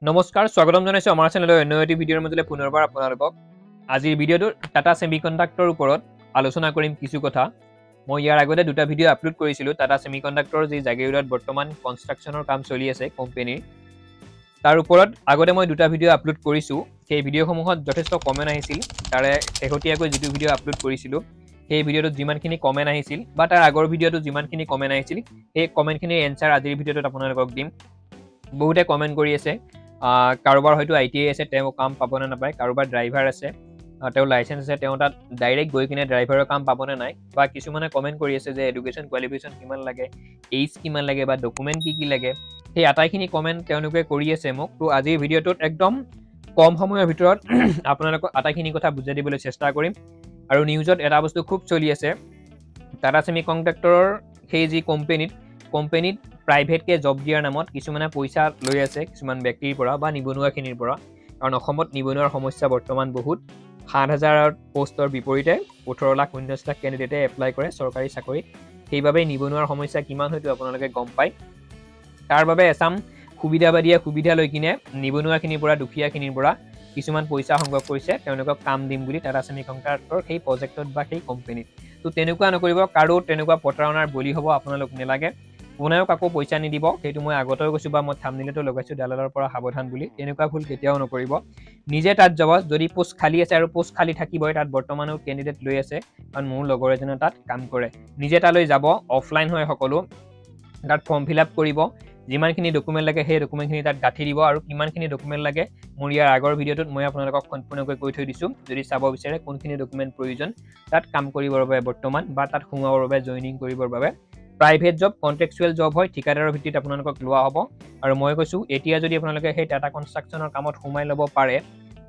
নমস্কাৰ স্বাগতম জনাইছো আমাৰ চেনেলৰ অন্য এটি ভিডিঅ'ৰ মাজলৈ পুনৰবাৰ আপোনালোকক আজিৰ ভিডিঅ'টো টাটা সেমিকন্ডাক্টৰ ওপৰত আলোচনা কৰিম কিছু কথা মই ইয়াৰ আগতে দুটা ভিডিঅ' আপলোড কৰিছিলো টাটা সেমিকন্ডাক্টৰ যি জাগিৰোডত বৰ্তমান কনষ্ট্ৰাকচনৰ কাম চলি আছে কোম্পানীৰ তাৰ ওপৰত আগতে মই দুটা ভিডিঅ' আপলোড কৰিছো সেই ভিডিঅ'সমূহত যথেষ্ট কমেন্ট আহিছিল তাৰে শেহতীয়াকৈ যিটো ভিডিঅ' আপলোড কৰিছিলো সেই ভিডিঅ'টোত যিমানখিনি কমেন্ট আহিছিল বা তাৰ আগৰ ভিডিঅ'টোত যিমানখিনি কমেন্ট আহিছিল সেই কমেন্টখিনিৰ এনসাৰ আজিৰ ভিডিঅ'টোত আপোনালোকক দিম বহুতে কমেন্ট কৰি আছে কাৰোবাৰ হয়তো আইটিআই আছে তেওঁ কাম পাবনে নাপায় কাৰোবাৰ ড্ৰাইভাৰ আছে তেওঁ লাইসেন্স আছে তেওঁ তাত ডাইৰেক্ট গৈ কিনে ড্ৰাইভাৰৰ কাম পাবনে নাই বা কিছুমানে কমেন্ট কৰি আছে যে এডুকেশ্যন কোৱালিফিকেশ্যন কিমান লাগে এইজ কিমান লাগে বা ডকুমেন্ট কি লাগে সেই আটাইখিনি কমেন্ট তেওঁলোকে কৰি আছে মোক তো আজিৰ ভিডিঅ'টোত একদম কম সময়ৰ ভিতৰত আপোনালোকক আটাইখিনি কথা বুজাই দিবলৈ চেষ্টা কৰিম আৰু নিউজত এটা বস্তু খুব চলি আছে টাটা সেমিকন্ডাক্টৰৰ সেই যি কোম্পানীত প্ৰাইভেটকে জব দিয়াৰ নামত কিছুমানে পইচা লৈ আছে কিছুমান ব্যক্তিৰ পৰা বা নিবনুৱাখিনিৰ পৰা কাৰণ অসমত নিবনুৱাৰ সমস্যা বৰ্তমান বহুত ৭,০০০ পোষ্টৰ বিপৰীতে ১৮,১৯,০০০ কেণ্ডিডেটে এপ্লাই কৰে চৰকাৰী চাকৰিত সেইবাবে নিবনুৱাৰ সমস্যা কিমান হয়তো আপোনালোকে গম পায় তাৰ বাবে এছাম সুবিধাবাদীয়ে সুবিধা লৈ কিনে নিবনুৱাখিনিৰ পৰা দুখীয়াখিনিৰ পৰা কিছুমান পইচা সংগ্ৰহ কৰিছে তেওঁলোকক কাম দিম বুলি টাটা সেমিকন্ডাক্টৰ সেই প্ৰজেক্টত বা সেই কোম্পানীত তো তেনেকুৱা নকৰিব কাৰো তেনেকুৱা প্ৰতাৰণাৰ বলি হ'ব আপোনালোক নেলাগে কোনেও কাকো পইচা নিদিব সেইটো মই আগতেও কৈছো বা মই থাম্বনেইলতো লগাইছো দালালৰ পৰা সাৱধান বুলি তেনেকুৱা ভুল কেতিয়াও নকৰিব নিজে তাত যাব যদি পোষ্ট খালি আছে আৰু পোষ্ট খালি থাকিবই তাত বৰ্তমানো কেণ্ডিডেট লৈ আছে কাৰণ মোৰ লগৰ এজনে তাত কাম কৰে নিজে তালৈ যাব অফলাইন হয় সকলো তাত ফৰ্ম ফিলআপ কৰিব যিমানখিনি ডকুমেন্ট লাগে সেই ডকুমেন্টখিনি তাত গাঁঠি দিব আৰু কিমানখিনি ডকুমেন্ট লাগে মোৰ ইয়াৰ আগৰ ভিডিঅ'টোত মই আপোনালোকক সম্পূৰ্ণকৈ কৈ থৈ দিছো যদি চাব বিচাৰে কোনখিনি ডকুমেন্ট প্ৰয়োজন তাত কাম কৰিবৰ বাবে বৰ্তমান বা তাত সোমাবৰ বাবে জইনিং কৰিবৰ বাবে প্ৰাইভেট জব কন্ট্ৰেকচুৱেল জব হয় ঠিকাদাৰৰ ভিত্তিত আপোনালোকক লোৱা হ'ব আৰু মই কৈছো এতিয়া যদি আপোনালোকে সেই টাটা কনষ্ট্ৰাকচনৰ কামত সোমাই ল'ব পাৰে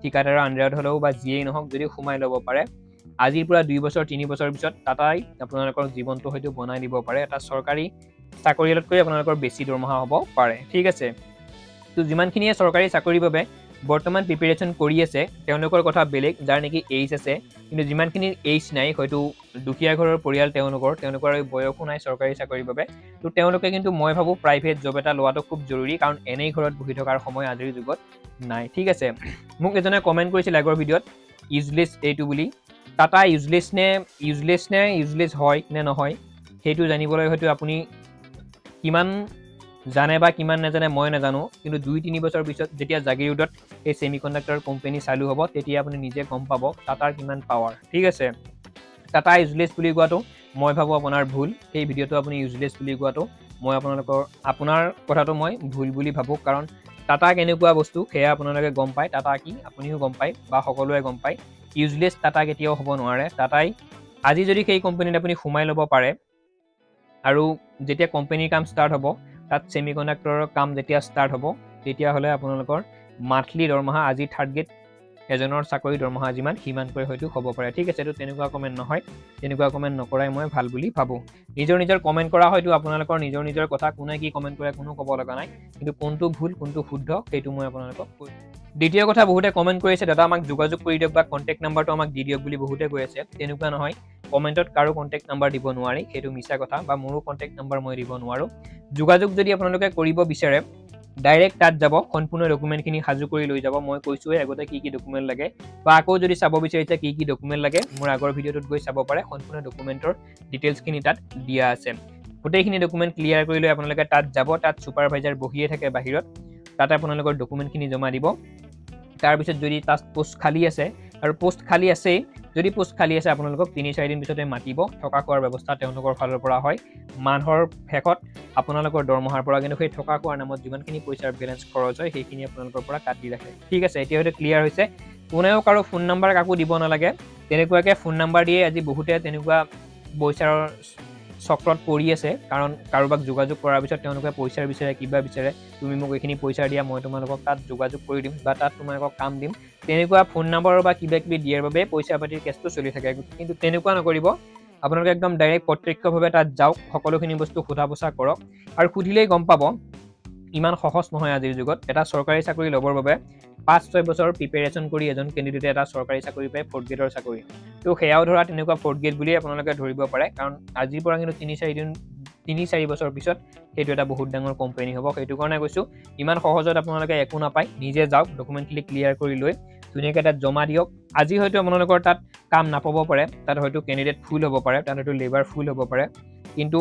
ঠিকাদাৰৰ আন্ডাৰত হ'লেও বা যিয়েই নহওক যদি সোমাই ল'ব পাৰে আজিৰ পৰা 2 বছৰ 3 বছৰ পিছত টাটাই আপোনালোকৰ জীৱনটো হয়তো বনাই দিব পাৰে এটা চৰকাৰী চাকৰিয়ালতকৈ আপোনালোকৰ বেছি দৰমহা হ'ব পাৰে ঠিক আছে তো যিমানখিনিয়ে চৰকাৰী চাকৰিৰ বাবে বৰ্তমান প্ৰিপাৰেচন কৰি আছে তেওঁলোকৰ কথা বেলেগ যাৰ নেকি এইজ আছে কিন্তু যিমানখিনিৰ এইজ নাই হয়তো দুখীয়া ঘৰৰ পৰিয়াল তেওঁলোকৰ বয়সো নাই চৰকাৰী চাকৰিৰ বাবে তো তেওঁলোকে কিন্তু মই ভাবো প্ৰাইভেট জব এটা লোৱাটো খুব জৰুৰী কাৰণ এনেই ঘৰত বহি থকাৰ সময় আজিৰ যুগত নাই ঠিক আছে মোক এজনে কমেন্ট কৰিছিল আগৰ ভিডিঅ'ত ইউজলেছ এইটো বুলি টাটা ইউজলেছ হয় নে নহয় সেইটো জানিবলৈ হয়তো আপুনি কিমান জানে বা কিমান নাজানে মই নাজানো কিন্তু 2-3 বছৰ পিছত যেতিয়া জাগিৰোডত এই সেমিকন্ডাক্টৰ কোম্পানী চালু হ'ব তেতিয়া আপুনি নিজে গম পাব টাটাৰ কিমান পাৱাৰ ঠিক আছে টাটা ইউজলেছ বুলি কোৱাটো মই ভাবো আপোনাৰ ভুল এই ভিডিঅ'টো আপুনি ইউজলেছ বুলি কোৱাটো মই আপোনাৰ কথাটো মই ভুল বুলি ভাবো কাৰণ টাটা কেনেকুৱা বস্তু সেয়া আপোনালোকে গম পায় টাটা কি আপুনিও গম পায় বা সকলোৱে গম পায় ইউজলেছ টাটা কেতিয়াও হ'ব নোৱাৰে টাটাই আজি যদি সেই কোম্পানীত আপুনি সোমাই ল'ব পাৰে আৰু যেতিয়া কোম্পানীৰ কাম ষ্টাৰ্ট হ'ব তাত সেমিকন্ডাক্টৰৰ কাম যেতিয়া ষ্টাৰ্ট হ'ব তেতিয়াহ'লে আপোনালোকৰ মান্থলি দৰমহা আজি থাৰ্ড গ্ৰেড এজনৰ চাকৰি দৰমহা যিমান সিমানকৈ হয়তো হ'ব পাৰে ঠিক আছে তো তেনেকুৱা কমেন্ট নহয় তেনেকুৱা কমেন্ট নকৰাই মই ভাল বুলি ভাবো নিজৰ কমেন্ট কৰা হয়তো আপোনালোকৰ নিজৰ কথা কোনে কি কমেন্ট কৰে কোনো ক'ব লগা নাই কিন্তু কোনটো ভুল কোনটো শুদ্ধ সেইটো মই আপোনালোকক কৈ দ্বিতীয় কথা বহুতে কমেন্ট কৰিছে দাদা আমাক যোগাযোগ কৰি দিয়ক বা কন্টেক্ট নাম্বাৰটো আমাক দি দিয়ক বুলি বহুতে কৈ আছে তেনেকুৱা নহয় কমেন্টত কাৰো কন্টেক্ট নাম্বাৰ দিব নোৱাৰি সেইটো মিছা কথা বা মোৰো কন্টেক্ট নাম্বাৰ মই দিব নোৱাৰো যোগাযোগ যদি আপোনালোকে কৰিব বিচাৰে ডাইৰেক্ট তাত যাব সম্পূৰ্ণ ডকুমেন্টখিনি সাজু কৰি লৈ যাব মই কৈছোৱে আগতে কি ডকুমেন্ট লাগে বা আকৌ যদি চাব বিচাৰিছে কি ডকুমেন্ট লাগে মোৰ আগৰ ভিডিঅ'টোত গৈ চাব পাৰে সম্পূৰ্ণ ডকুমেন্টৰ ডিটেইলছখিনি তাত দিয়া আছে গোটেইখিনি ডকুমেন্ট ক্লিয়াৰ কৰি লৈ আপোনালোকে তাত যাব তাত সুপাৰভাইজাৰ বহিয়ে থাকে বাহিৰত তাতে আপোনালোকৰ ডকুমেন্টখিনি জমা দিব তাৰ পিছত যদি তাত পোষ্ট খালি আছে আৰু পোষ্ট খালি আছে যদি পোষ্ট খালি আছে আপোনালোকক 3-4 দিন পিছতে মাতিব থকা খোৱাৰ ব্যৱস্থা তেওঁলোকৰ ফালৰ পৰা হয় মাহৰ শেষত আপোনালোকৰ দৰমহাৰ পৰা কিন্তু সেই থকা খোৱাৰ নামত যিমানখিনি পইচাৰ বেলেন্স খৰচ হয় সেইখিনি আপোনালোকৰ পৰা কাটি ৰাখে ঠিক আছে এতিয়া হয়তো ক্লিয়াৰ হৈছে কোনেও কাৰো ফোন নাম্বাৰ কাকো দিব নালাগে তেনেকুৱাকে ফোন নাম্বাৰ দিয়ে আজি বহুতে তেনেকুৱা পইচাৰ চক্ৰত পৰি আছে কাৰণ কাৰোবাক যোগাযোগ কৰাৰ পিছত তেওঁলোকে পইচাৰ বিচাৰে কিবা বিচাৰে তুমি মোক এইখিনি পইচা দিয়া মই তোমালোকক তাত যোগাযোগ কৰি দিম বা তাত তোমালোকক কাম দিম তেনেকুৱা ফোন নাম্বাৰ বা কিবা দিয়াৰ বাবে পইচা পাতিৰ কেছটো চলি থাকে কিন্তু তেনেকুৱা নকৰিব আপোনালোকে একদম ডাইৰেক্ট প্ৰত্যক্ষভাৱে তাত যাওক সকলোখিনি বস্তু সোধা পোছা কৰক আৰু সুধিলেই গম পাব ইমান সহজ নহয় আজিৰ যুগত এটা চৰকাৰী চাকৰি ল'বৰ বাবে 5-6 বছৰ প্ৰিপাৰেচন কৰি এজন কেণ্ডিডেটে এটা চৰকাৰী চাকৰি পায় 4th গ্ৰেডৰ চাকৰি তো সেয়াও ধৰা তেনেকুৱা 4th গ্ৰেড বুলি আপোনালোকে ধৰিব পাৰে কাৰণ আজিৰ পৰা কিন্তু 3-4 বছৰ পিছত সেইটো এটা বহুত ডাঙৰ কোম্পানী হ'ব সেইটো কাৰণে কৈছো ইমান সহজত আপোনালোকে একো নাপায় নিজে যাওক ডকুমেন্টলি ক্লিয়াৰ কৰি লৈ ধুনীয়াকৈ তাত জমা দিয়ক আজি হয়তো আপোনালোকৰ তাত কাম নাপাব পাৰে তাত হয়তো ক্যান্ডিডেট ফুল হ'ব পাৰে তাত হয়তো লেবাৰ ফুল হ'ব পাৰে কিন্তু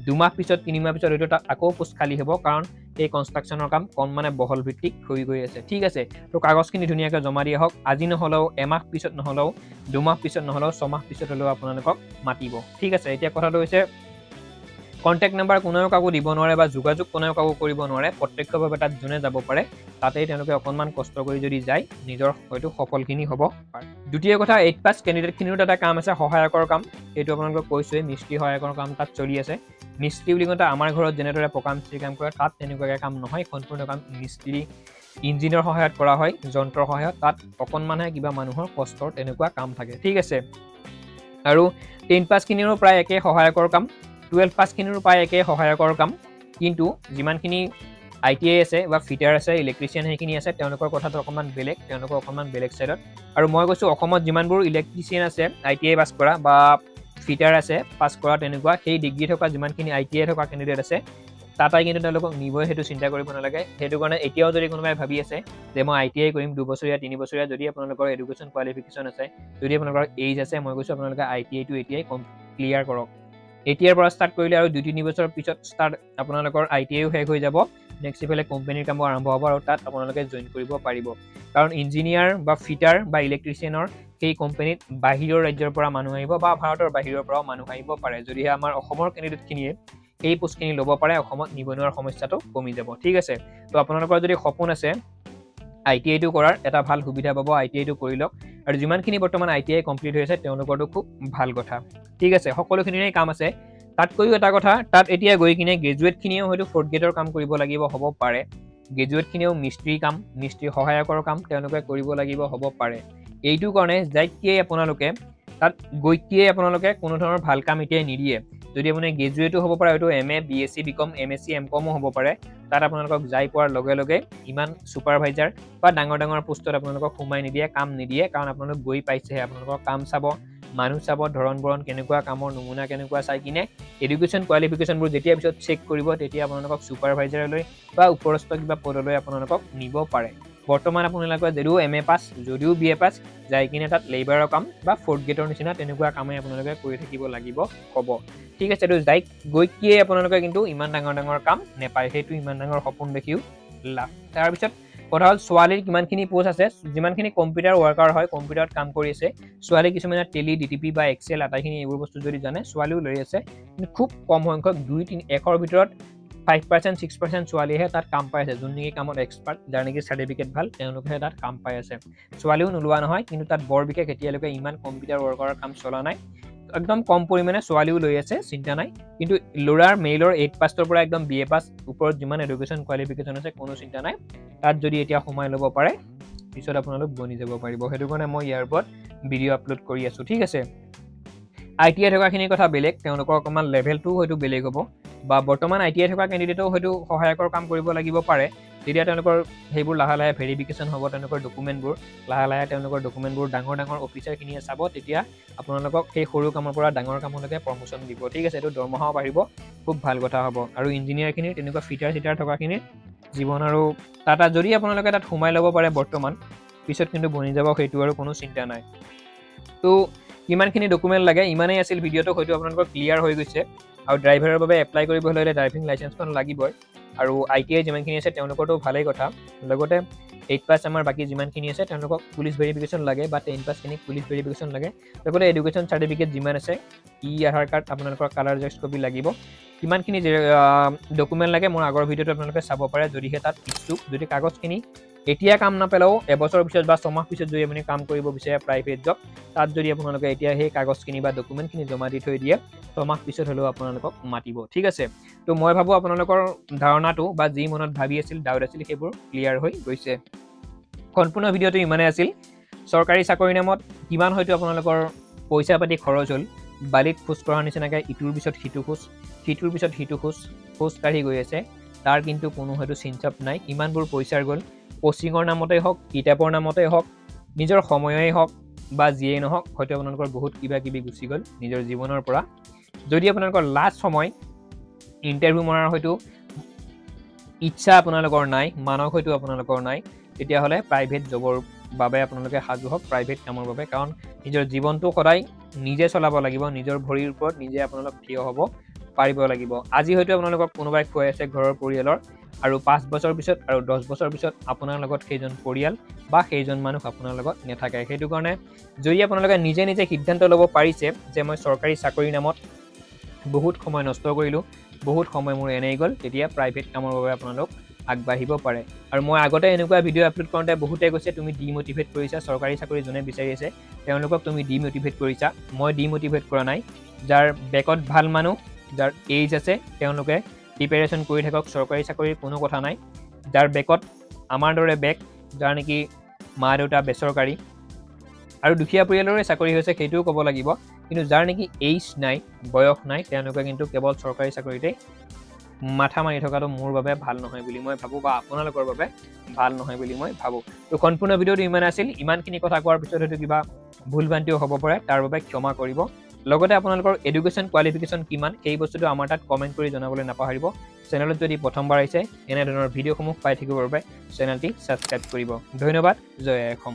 2 মাহ পিছত 3 মাহ পিছত হয়তো তাত আকৌ পোষ্ট খালি হ'ব কাৰণ এই কনষ্ট্ৰাকচনৰ কাম কোন মানে বহল ভিত্তিক হৈ গৈ আছে ঠিক আছে তো কাগজখিনি ধুনীয়াকৈ জমা দিয়া হওক আজি নহলেও এমাহ পিছত নহলেও 2 মাহ পিছত নহলেও 6 মাহ পিছত হলেও আপোনালোকক মাতিব ঠিক আছে এতিয়া কথাটো হৈছে কন্টাক্ট নাম্বাৰ কোনেও কাকো দিব নোৱাৰে বা যোগাযোগ কোনেও কাকো কৰিব নোৱাৰে প্ৰত্যক্ষভাৱে তাত জনে যাব পাৰে তাতেই তেওঁলোকে অকনমান কষ্ট কৰি যদি যায় নিজৰ হয়তো সফলখিনি হ'ব পাৰে দ্বিতীয় কথা 8 পাস ক্যান্ডিডেট খিনিৰ এটা কাম আছে সহায়কৰ কাম এইটো আপোনালোকক কৈছোৱে মিস্ত্ৰী সহায়কৰ কাম তাত চলি আছে মিস্ত্ৰী বুলি কওঁতে আমাৰ ঘৰত যেনেদৰে পকা মিস্ত্ৰী কাম কৰে তাত তেনেকুৱাকৈ কাম নহয় সম্পূৰ্ণ কাম মিস্ত্ৰী ইঞ্জিনিয়াৰ সহায়ত কৰা হয় যন্ত্ৰৰ সহায়ত তাত অকনমানহে কিবা মানুহৰ কষ্টৰ তেনেকুৱা কাম থাকে ঠিক আছে আৰু 10 পাস খিনিৰো প্ৰায় একে সহায়কৰ কাম 12 পাস খিনিৰো প্ৰায় একে সহায়কৰ কাম কিন্তু যিমানখিনি আইটিআই আছে বা ফিটাৰ আছে ইলেক্ট্ৰিচিয়ান হেখিনি আছে তেওঁলোকৰ কথাটো অকমান বেলেগ সাইডত আৰু মই কৈছো অসমত যিমানবোৰ ইলেক্ট্ৰিচিয়ান আছে আইটিআই পাস কৰা বা ফিটাৰ আছে পাস কৰা তেনেকুৱা সেই ডিগ্ৰী থকা যিমানখিনি আইটিআই থকা ক্যান্ডিডেট আছে তাতাই কিন্তু তেওঁলোকক নিবই হেতু চিন্তা কৰিব নালাগে হেতু কাৰণে এতিয়াও যদি কোনোবাই ভাবি আছে যে মই আইটিআই কৰিম 2 বছৰীয়া 3 বছৰীয়া যদি আপোনালোকৰ এডুকেশ্যন কোৱালিফিকেশ্যন আছে যদি আপোনালোকৰ এজ আছে মই কৈছো আপোনালোকে আইটিআই টু এটিআই ক্লিয়াৰ কৰক এতিয়াৰ পৰা ষ্টাৰ্ট কৰিলে আৰু 2-3 বছৰ পিছত ষ্টাৰ্ট আপোনালোকৰ আইটিআইও শেষ হৈ যাব নেক্সট ইফালে কোম্পানীৰ কাম আৰম্ভ হ'ব আৰু তাত আপোনালোকে জয়েন কৰিব পাৰিব কাৰণ ইঞ্জিনিয়াৰ বা ফিটাৰ বা ইলেক্ট্ৰিচিয়ানৰ সেই কোম্পানীত বাহিৰৰ ৰাজ্যৰ পৰা মানুহ আহিব বা ভাৰতৰ বাহিৰৰ পৰাও মানুহ আহিব পাৰে যদি আমাৰ অসমৰ ক্যান্ডিডেট খিনিয়ে এই পোষ্টখিনি ল'ব পাৰে অসমত নিবনুৱাৰ সমস্যাটো কমি যাব ঠিক আছে তো আপোনালোকৰ যদি সপোন আছে আইটিআই টু কৰাৰ এটা ভাল সুবিধা পাব আইটিআই টু কৰি লওক আৰু যিমানখিনি বৰ্তমান আইটিআই কমপ্লিট হৈ আছে তেওঁলোকৰটো খুব ভাল কথা ঠিক আছে সকলোখিনিৰে কাম আছে তাতকৈও এটা কথা তাত এতিয়া গৈ কিনে গ্ৰেজুৱেট খিনিও হয়তো 4th গ্ৰেডৰ কাম কৰিব লাগিব হ'ব পাৰে গ্ৰেজুৱেট খিনিও মিস্ত্ৰী সহায়কৰ কাম তেওঁলোকে কৰিব লাগিব হ'ব পাৰে এইটো কাৰণে যাইকিয়ে আপোনালোকে তাত গৈকিয়ে আপোনালোকে কোনো ধৰণৰ ভাল কাম এতিয়া নিদিয়ে যদি আপুনি গ্ৰেজুৱেটো হ'ব পাৰে হয়তো এমএ বিএসসি বিকম এমএসসি এমকমও হ'ব পাৰে তাত আপোনালোকক যাই পোৱাৰ লগে লগে ইমান সুপাৰভাইজাৰ বা ডাঙৰ পোষ্টত আপোনালোকক সোমাই নিদিয়ে কাম নিদিয়ে কাৰণ আপোনালোক গৈ পাইছেহে আপোনালোকৰ কাম চাব মানুহ চাব ধৰণ বৰণ কেনেকুৱা কামৰ নমুনা কেনেকুৱা চাই কিনে এডুকেশ্যন কোৱালিফিকেশ্যনবোৰ যেতিয়া পিছত চেক কৰিব তেতিয়া আপোনালোকক সুপাৰভাইজাৰলৈ বা ওপৰস্থ কিবা পদলৈ আপোনালোকক নিব পাৰে বৰ্তমান আপোনালোকে যদিও এমএ পাস যদিও বিএ পাস যাই কিনে তাত লেবাৰৰ কাম বা 4th গ্ৰেডৰ নিচিনা তেনেকুৱা কামে আপোনালোকে কৰি থাকিব লাগিব হ'ব ঠিক আছে তো যাই গৈ কিয়ে আপোনালোকে কিন্তু ইমান ডাঙৰ কাম নেপায় সেইটো ইমান ডাঙৰ সপোন দেখিও লাভ তাৰ পিছত কথা হল ছোৱালীৰ কিমানখিনি পোষ্ট আছে যিমানখিনি কম্পিউটাৰ ৱৰ্কাৰ হয় কম্পিউটাৰত কাম কৰি আছে ছোৱালী কিছুমানে টেলি ডিটিপি বা এক্সেল আটাইখিনি এইবোৰ বস্তু যদি জানে ছোৱালীও লৈ আছে কিন্তু খুব কম সংখ্যক 2-3 একৰ ভিতৰত 5% 6% ছোৱালীহে তাত কাম পাই আছে যোন নেকি কামত এক্সপাৰ্ট যাৰ নেকি সাৰ্টিফিকেট ভাল তেওঁলোকে তাত কাম পাই আছে ছোৱালীও নোলোৱা নহয় কিন্তু তাত বৰ বিশেষ এতিয়ালৈকে ইমান কম্পিউটাৰ ৱৰ্কাৰৰ কাম চলা নাই একদম কম পৰিমাণে ছোৱালীও লৈ আছে চিন্তা নাই কিন্তু ল'ৰাৰ মেইলৰ 8 পাছৰ পৰা একদম বিএ পাছ ওপৰত যিমান এডুকেশ্যন কোৱালিফিকেশ্যন আছে কোনো চিন্তা নাই তাত যদি এতিয়া সোমাই ল'ব পাৰে পিছত আপোনালোক বনি যাব পাৰিব সেইটো কাৰণে মই ইয়াৰ ওপৰত ভিডিঅ' আপলোড কৰি আছো ঠিক আছে আইটিআই থকাখিনিৰ কথা বেলেগ তেওঁলোকৰ অকমান লেভেলটো হয়তো বেলেগ হ'ব বা বৰ্তমান আইটিআই থকা ক্যান্ডিডেটও হয়তো সহায়কৰ কাম কৰিব লাগিব পাৰে তেতিয়া তেওঁলোকৰ সেইবোৰ লাহে ভেৰিফিকেশ্যন হ'ব তেওঁলোকৰ ডকুমেন্টবোৰ লাহে তেওঁলোকৰ ডকুমেন্টবোৰ ডাঙৰ অফিচাৰখিনিয়ে চাব তেতিয়া আপোনালোকক সেই সৰু কামৰ পৰা ডাঙৰ কামলৈকে প্ৰমোচন দিব ঠিক আছে এইটো দৰমহাও বাঢ়িব খুব ভাল কথা হ'ব আৰু ইঞ্জিনিয়াৰখিনিৰ তেনেকুৱা ফিটাৰ থকাখিনিৰ জীৱন আৰু টাটা যদি আপোনালোকে তাত সোমাই ল'ব পাৰে বৰ্তমান পিছত কিন্তু বনি যাব সেইটো আৰু কোনো চিন্তা নাই তো কিমানখিনি ডকুমেন্ট লাগে ইমানেই আছিল ভিডিঅ'টো হয়তো আপোনালোকৰ ক্লিয়াৰ হৈ গৈছে আৰু ড্ৰাইভাৰৰ বাবে এপ্লাই কৰিব হ'লে ড্ৰাইভিং লাইসেন্সখন লাগিবই আৰু আইটিআই যিমানখিনি আছে তেওঁলোকৰটো ভালেই কথা লগতে 8 পাস আমাৰ বাকি যিমানখিনি আছে তেওঁলোকক পুলিশ ভেৰিফিকেশ্যন লাগে বা 10 পাস খিনি পুলিশ ভেৰিফিকেশ্যন লাগে লগতে এডুকেশ্যন সাৰ্টিফিকেট যিমান আছে আধাৰ কাৰ্ড আপোনালোকৰ কালাৰ জেক্স কপি লাগিব কিমানখিনি ডকুমেন্ট লাগে মোৰ আগৰ ভিডিঅ'টো আপোনালোকে চাব পাৰে যদিহে তাত ইচ্ছুক যদি কাগজখিনি এতিয়া কাম নাপেলাও এবছৰ পিছত বা 6 মাহ পিছত যদি আপুনি কাম কৰিব বিচাৰে প্ৰাইভেট জব তাত যদি আপোনালোকে এতিয়া সেই কাগজখিনি বা ডকুমেন্টখিনি জমা দি থৈ দিয়ে 6 মাহ পিছত হলেও আপোনালোকক মাতিব ঠিক আছে তো মই ভাবো আপোনালোকৰ ধাৰণাটো বা যি মনত ভাবি আছিল ডাউট আছিল সেইবোৰ ক্লিয়াৰ হৈ গৈছে সম্পূৰ্ণ ভিডিঅ'টো ইমানে আছিল সৰকাৰি চাকৰি নামত কিমান হয়তো আপোনালোকৰ পইচা পাতি খৰচ হ'ল বালিত খোজ কৰাৰ নিচিনাকৈ ইটোৰ পিছত সিটো খোজ কাঢ়ি গৈ আছে তাৰ কিন্তু কোনো হয়তো চিন্তাপ নাই কিমানবোৰ পইচাৰ গ'ল কোচিঙৰ নামতেই হওক কিতাপৰ নামতেই হওক নিজৰ সময়ই হওক বা যিয়েই নহওক হয়তো আপোনালোকৰ বহুত কিবা কিবি গুচি গ'ল নিজৰ জীৱনৰ পৰা যদি আপোনালোকৰ লাষ্ট সময় ইণ্টাৰভিউ মৰাৰ হয়তো ইচ্ছা আপোনালোকৰ নাই, মানস হয়তো আপোনালোকৰ নাই, তেতিয়াহ'লে প্ৰাইভেট জবৰ বাবে আপোনালোকে সাজু হওক, প্ৰাইভেট কামৰ বাবে। কাৰণ নিজৰ জীৱনটো সদায় নিজে চলাব লাগিব, নিজৰ ভৰিৰ ওপৰত নিজে আপোনালোক থিয় হ'ব পাৰিব লাগিব। আজি হয়তো আপোনালোকক কোনোবাই খুৱাই আছে ঘৰৰ পৰিয়ালৰ, আৰু 5 বছৰ পিছত আৰু 10 বছৰ পিছত আপোনাৰ লগত সেইজন পৰিয়াল বা সেইজন মানুহ আপোনাৰ লগত নাথাকে। সেইটো কাৰণে যদি আপোনালোকে নিজে নিজে সিদ্ধান্ত ল'ব পাৰিছে যে মই চৰকাৰী চাকৰিৰ নামত বহুত সময় নষ্ট কৰিলোঁ, বহুত সময় মোৰ এনেই গ'ল, তেতিয়া প্ৰাইভেট কামৰ বাবে আপোনালোক আগবাঢ়িব পাৰে। আৰু মই আগতে এনেকুৱা ভিডিঅ' আপলোড কৰোঁতে বহুতে কৈছে তুমি ডিম'টিভেট কৰিছা, চৰকাৰী চাকৰি যোনে বিচাৰি আছে তেওঁলোকক তুমি ডিম'টিভেট কৰিছা। মই ডিম'টিভেট কৰা নাই। যাৰ বেকত ভাল মানুহ, যাৰ এইজ আছে, তেওঁলোকে প্ৰিপেৰেশ্যন কৰি থাকক, চৰকাৰী চাকৰিৰ কোনো কথা নাই। যাৰ বেকত আমাৰ দৰে বেক, যাৰ নেকি মা দেউতা বেচৰকাৰী আৰু দুখীয়া পৰিয়ালৰে চাকৰি হৈছে সেইটোও ক'ব লাগিব, কিন্তু যাৰ নেকি এইজ নাই, বয়স নাই, তেওঁলোকে কিন্তু কেৱল চৰকাৰী চাকৰিতে মাথা মাৰি থকাটো মোৰ বাবে ভাল নহয় বুলি মই ভাবোঁ, বা আপোনালোকৰ বাবে ভাল নহয় বুলি মই ভাবোঁ। তো সম্পূৰ্ণ ভিডিঅ'টো ইমান আছিল। ইমানখিনি কথা কোৱাৰ পিছত হয়তো কিবা ভুল ভ্ৰান্তিও হ'ব পাৰে, তাৰ বাবে ক্ষমা কৰিব। লগতে আপোনালোকৰ এডুকেশ্যন কোৱালিফিকেশ্যন কিমান সেই বস্তুটো আমাৰ তাত কমেণ্ট কৰি জনাবলৈ নাপাহৰিব। চেনেলত যদি প্ৰথমবাৰ আহিছে এনেধৰণৰ ভিডিঅ'সমূহ পাই থাকিবৰ বাবে চেনেলটি ছাবস্ক্ৰাইব কৰিব। ধন্যবাদ। জয় অসম।